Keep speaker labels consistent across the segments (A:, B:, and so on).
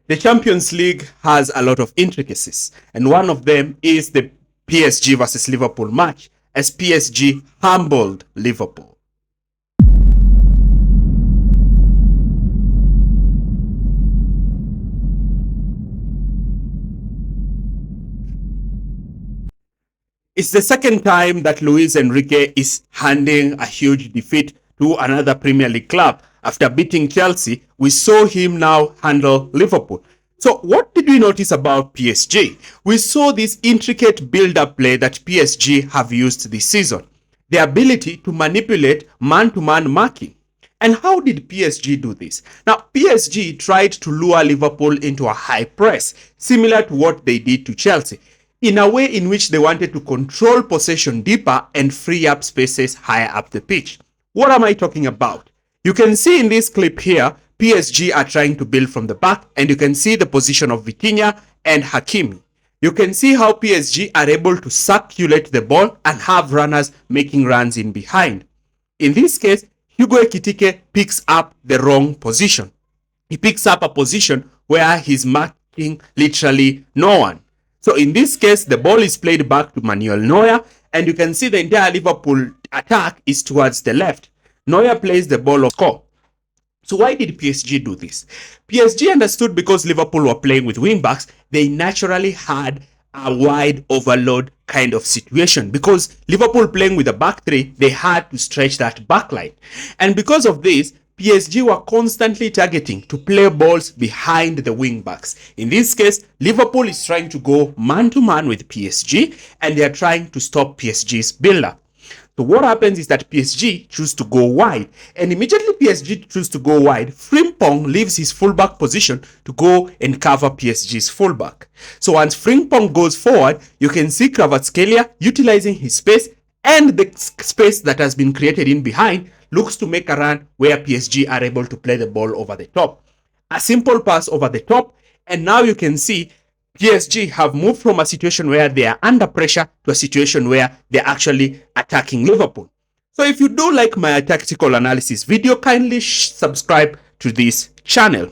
A: The Champions League has a lot of intricacies, and one of them is the PSG versus Liverpool match, as PSG humbled Liverpool. It's the second time that Luis Enrique is handing a huge defeat to another Premier League club. After beating Chelsea, we saw him now handle Liverpool. So what did we notice about PSG? We saw this intricate build-up play that PSG have used this season. The ability to manipulate man-to-man marking. And how did PSG do this? Now, PSG tried to lure Liverpool into a high press, similar to what they did to Chelsea, in a way in which they wanted to control possession deeper and free up spaces higher up the pitch. What am I talking about? You can see in this clip here, PSG are trying to build from the back, and you can see the position of Vitinha and Hakimi. You can see how PSG are able to circulate the ball and have runners making runs in behind. In this case, Hugo Ekitike picks up the wrong position. He picks up a position where he's marking literally no one. So in this case, the ball is played back to Manuel Neuer, and you can see the entire Liverpool attack is towards the left. Neuer plays the ball of score. So why did PSG do this? PSG understood because Liverpool were playing with wing-backs, they naturally had a wide overload kind of situation. Because Liverpool playing with a back three, they had to stretch that back line. And because of this, PSG were constantly targeting to play balls behind the wing backs. In this case, Liverpool is trying to go man-to-man with PSG, and they are trying to stop PSG's build-up. So what happens is that PSG choose to go wide, and immediately PSG choose to go wide, Frimpong leaves his fullback position to go and cover PSG's fullback. So once Frimpong goes forward, you can see Kvaratskhelia utilizing his space, and the space that has been created in behind looks to make a run where PSG are able to play the ball over the top. A simple pass over the top, and now you can see PSG have moved from a situation where they are under pressure to a situation where they're actually attacking Liverpool. So if you do like my tactical analysis video, kindly subscribe to this channel.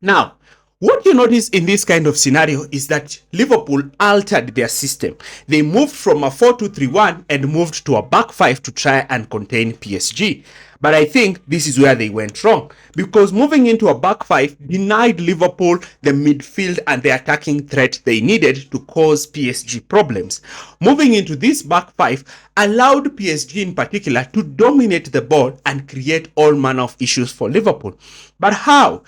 A: Now, what you notice in this kind of scenario is that Liverpool altered their system. They moved from a 4-2-3-1 and moved to a back five to try and contain PSG. But I think this is where they went wrong, because moving into a back five denied Liverpool the midfield and the attacking threat they needed to cause PSG problems. Moving into this back five allowed PSG in particular to dominate the ball and create all manner of issues for Liverpool. But how?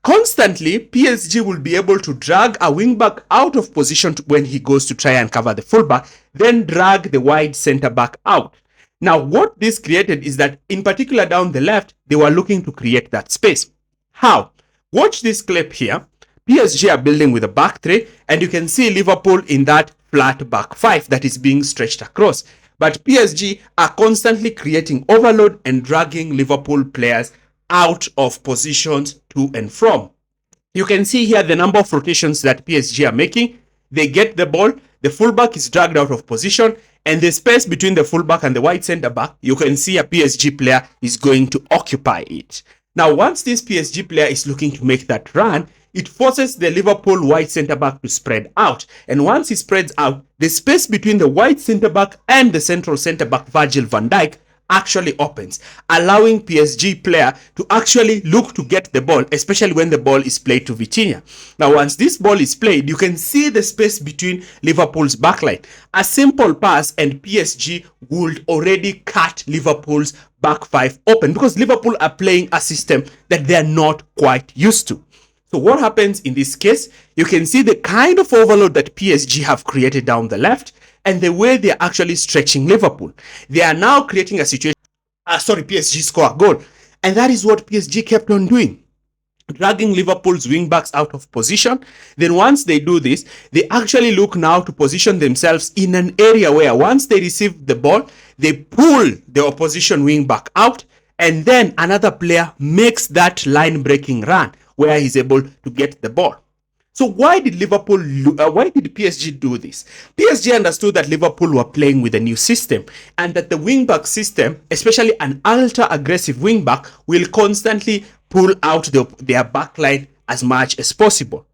A: Constantly, PSG will be able to drag a wingback out of position when he goes to try and cover the fullback, then drag the wide centre-back out. Now, what this created is that, in particular down the left, they were looking to create that space. How? Watch this clip here. PSG are building with a back three, and you can see Liverpool in that flat back five that is being stretched across. But PSG are constantly creating overload and dragging Liverpool players out of positions to and from. You can see here the number of rotations that PSG are making. They get the ball, the fullback is dragged out of position, and the space between the fullback and the wide centre back, you can see a PSG player is going to occupy it. Now, once this PSG player is looking to make that run, it forces the Liverpool wide centre back to spread out. And once he spreads out, the space between the wide centre back and the central centre back, Virgil van Dijk, actually opens, allowing PSG player to actually look to get the ball, especially when the ball is played to Vitinha. Now, once this ball is played, you can see the space between Liverpool's backline. A simple pass and PSG would already cut Liverpool's back five open, because Liverpool are playing a system that they are not quite used to. So what happens in this case? You can see the kind of overload that PSG have created down the left, and the way they're actually stretching Liverpool. They are now creating a situation, PSG score a goal. And that is what PSG kept on doing, dragging Liverpool's wingbacks out of position. Then once they do this, they actually look now to position themselves in an area where once they receive the ball, they pull the opposition wingback out, and then another player makes that line-breaking run where he's able to get the ball. So why did PSG do this? PSG understood that Liverpool were playing with a new system, and that the wingback system, especially an ultra-aggressive wingback, will constantly pull out their backline as much as possible.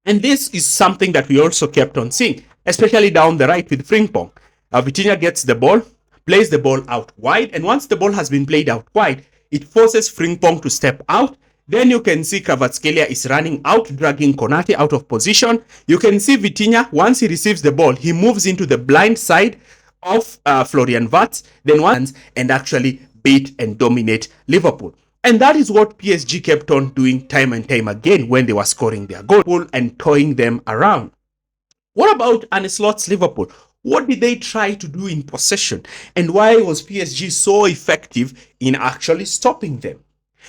A: And this is something that we also kept on seeing, especially down the right with Frimpong. Vitinha gets the ball, plays the ball out wide, and once the ball has been played out wide, it forces Frimpong to step out. Then you can see Kvaratskhelia is running out, dragging Konate out of position. You can see Vitinha, once he receives the ball, he moves into the blind side of Florian Wirtz, then once and actually beat and dominate Liverpool. And that is what PSG kept on doing time and time again when they were scoring their goal and toying them around. What about Arne Slot's Liverpool? What did they try to do in possession? And why was PSG so effective in actually stopping them?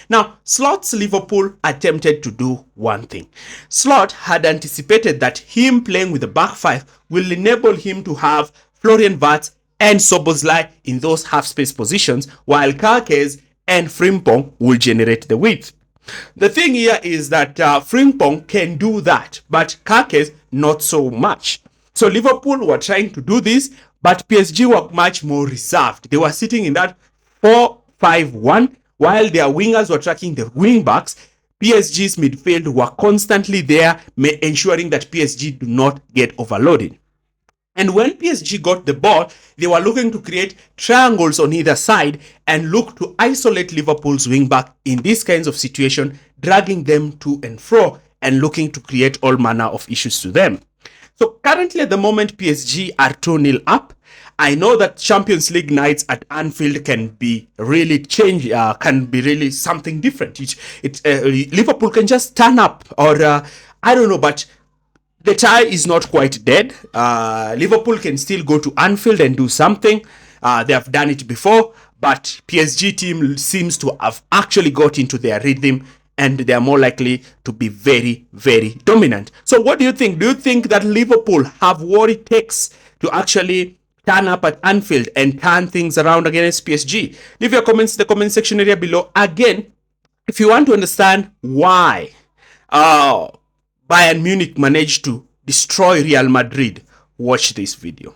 A: Now, Slot's Liverpool attempted to do one thing. Slot had anticipated that him playing with the back five will enable him to have Florian Wirtz and Szoboszlai in those half-space positions, while Kárkez and Frimpong will generate the width. The thing here is that Frimpong can do that, but Kárkez not so much. So Liverpool were trying to do this, but PSG were much more reserved. They were sitting in that 4-5-1, while their wingers were tracking the wing backs. PSG's midfield were constantly there, ensuring that PSG do not get overloaded. And when PSG got the ball, they were looking to create triangles on either side and look to isolate Liverpool's wingback in these kinds of situations, dragging them to and fro and looking to create all manner of issues to them. So currently at the moment, PSG are 2-0 up. I know that Champions League nights at Anfield can be really can be really something different. Liverpool can just turn up, or I don't know, but the tie is not quite dead. Liverpool can still go to Anfield and do something. They have done it before, but PSG team seems to have actually got into their rhythm, and they are more likely to be very, very dominant. So what do you think? Do you think that Liverpool have what it takes to actually turn up at Anfield and turn things around against PSG? Leave your comments in the comment section area below. Again, if you want to understand why Bayern Munich managed to destroy Real Madrid, watch this video.